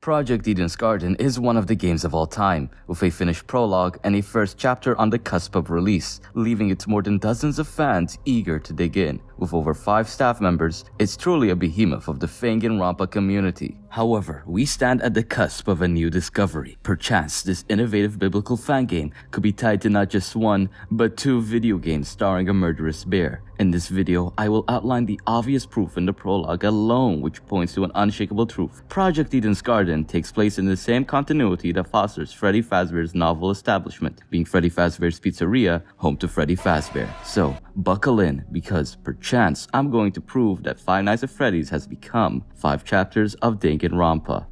Project Eden's Garden is one of the games of all time, with a finished prologue and a first chapter on the cusp of release, leaving its more than dozens of fans eager to dig in. With over 5 staff members, it's truly a behemoth of the Danganronpa community. However, we stand at the cusp of a new discovery. Perchance, this innovative biblical fan game could be tied to not just one, but 2 video games starring a murderous bear. In this video, I will outline the obvious proof in the prologue alone, which points to an unshakable truth. Project Eden's Garden takes place in the same continuity that fosters Freddy Fazbear's novel establishment, being Freddy Fazbear's Pizzeria, home to Freddy Fazbear. So, buckle in, because perchance I'm going to prove that Five Nights at Freddy's has become 5 chapters of Danganronpa.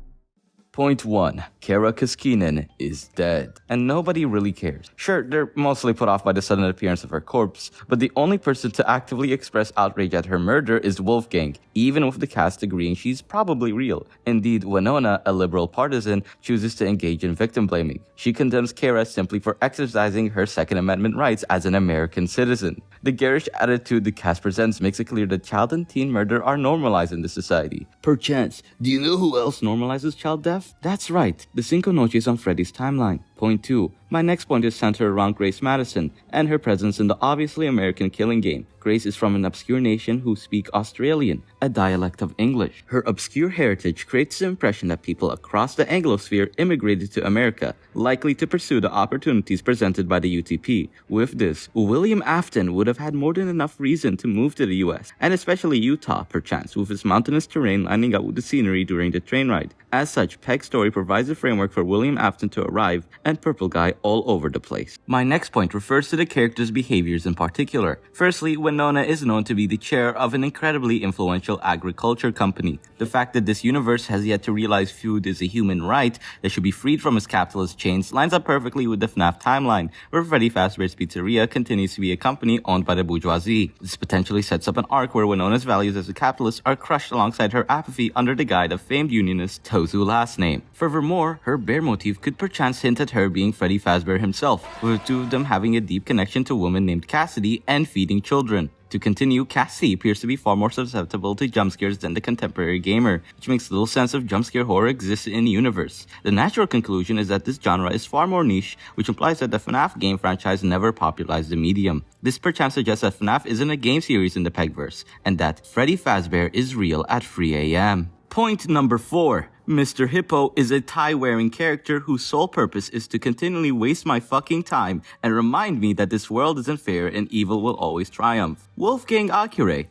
Point 1. Kara Koskinen is dead, and nobody really cares. Sure, they're mostly put off by the sudden appearance of her corpse, but the only person to actively express outrage at her murder is Wolfgang, even with the cast agreeing she's probably real. Indeed, Winona, a liberal partisan, chooses to engage in victim blaming. She condemns Kara simply for exercising her Second Amendment rights as an American citizen. The garish attitude the cast presents makes it clear that child and teen murder are normalized in this society. Perchance, do you know who else normalizes child death? That's right, the Cinco Noches on Freddy's timeline. Point 2. My next point is centered around Grace Madison and her presence in the obviously American Killing Game. Grace is from an obscure nation who speak Australian, a dialect of English. Her obscure heritage creates the impression that people across the Anglosphere immigrated to America, likely to pursue the opportunities presented by the UTP. With this, William Afton would have had more than enough reason to move to the US, and especially Utah, perchance, with its mountainous terrain lining up with the scenery during the train ride. As such, Peg's story provides a framework for William Afton to arrive, and Purple Guy all over the place. My next point refers to the characters' behaviors in particular. Firstly, Winona is known to be the chair of an incredibly influential agriculture company. The fact that this universe has yet to realize food is a human right that should be freed from its capitalist chains lines up perfectly with the FNAF timeline, where Freddy Fazbear's Pizzeria continues to be a company owned by the bourgeoisie. This potentially sets up an arc where Winona's values as a capitalist are crushed alongside her apathy under the guide of famed unionist Tozu last name. Furthermore, her bear motif could perchance hint at her being Freddy Fazbear himself, with the 2 of them having a deep connection to a woman named Cassidy and feeding children. To continue, Cassie appears to be far more susceptible to jump scares than the contemporary gamer, which makes little sense if jump scare horror exists in the universe. The natural conclusion is that this genre is far more niche, which implies that the FNAF game franchise never popularized the medium. This perchance suggests that FNAF isn't a game series in the Pegverse, and that Freddy Fazbear is real at 3 AM. Point number 4. Mr. Hippo is a tie-wearing character whose sole purpose is to continually waste my fucking time and remind me that this world isn't fair and evil will always triumph. Wolfgang Akure.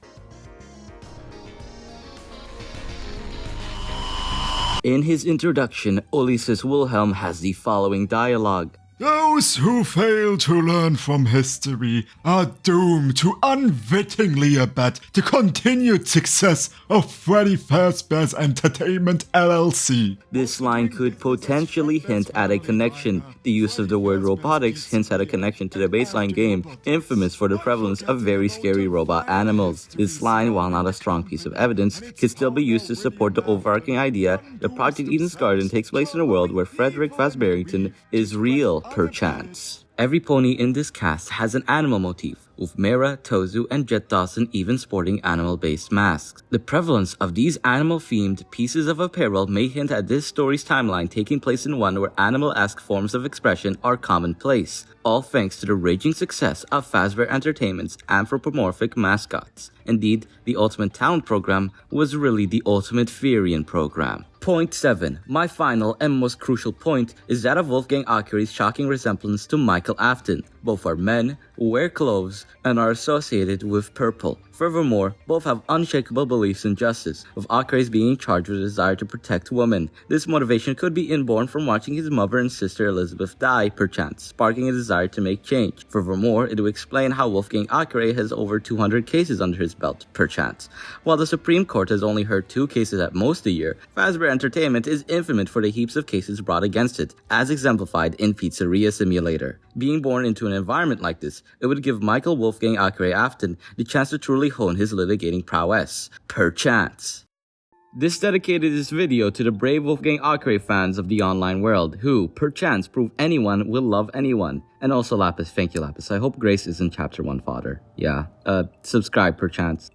In his introduction, Ulysses Wilhelm has the following dialogue. Those who fail to learn from history are doomed to unwittingly abet the continued success of Freddy Fazbear's Entertainment LLC. This line could potentially hint at a connection. The use of the word robotics hints at a connection to the baseline game, infamous for the prevalence of very scary robot animals. This line, while not a strong piece of evidence, could still be used to support the overarching idea that Project Eden's Garden takes place in a world where Frederick Fazbearrington is real, perchance. Every pony in this cast has an animal motif, with Mera, Tozu, and Jet Dawson even sporting animal-based masks. The prevalence of these animal-themed pieces of apparel may hint at this story's timeline taking place in one where animal-esque forms of expression are commonplace, all thanks to the raging success of Fazbear Entertainment's anthropomorphic mascots. Indeed, the Ultimate Talent program was really the Ultimate Furion program. Point 7. My final and most crucial point is that of Wolfgang Akure's shocking resemblance to Michael Afton. Both are men, wear clothes, and are associated with purple. Furthermore, both have unshakable beliefs in justice, with Akure's being charged with a desire to protect women. This motivation could be inborn from watching his mother and sister Elizabeth die, perchance, sparking a desire to make change. Furthermore, it would explain how Wolfgang Akure has over 200 cases under his belt, perchance. While the Supreme Court has only heard 2 cases at most a year, Fazbear Entertainment is infamous for the heaps of cases brought against it, as exemplified in Pizzeria Simulator. Being born into an environment like this, it would give Michael Wolfgang Akure Afton the chance to truly hone his litigating prowess, perchance. This dedicated this video to the brave Wolfgang Akure fans of the online world, who, perchance, prove anyone will love anyone. And also Lapis, thank you Lapis, I hope Grace is in chapter 1 fodder. Yeah, subscribe perchance.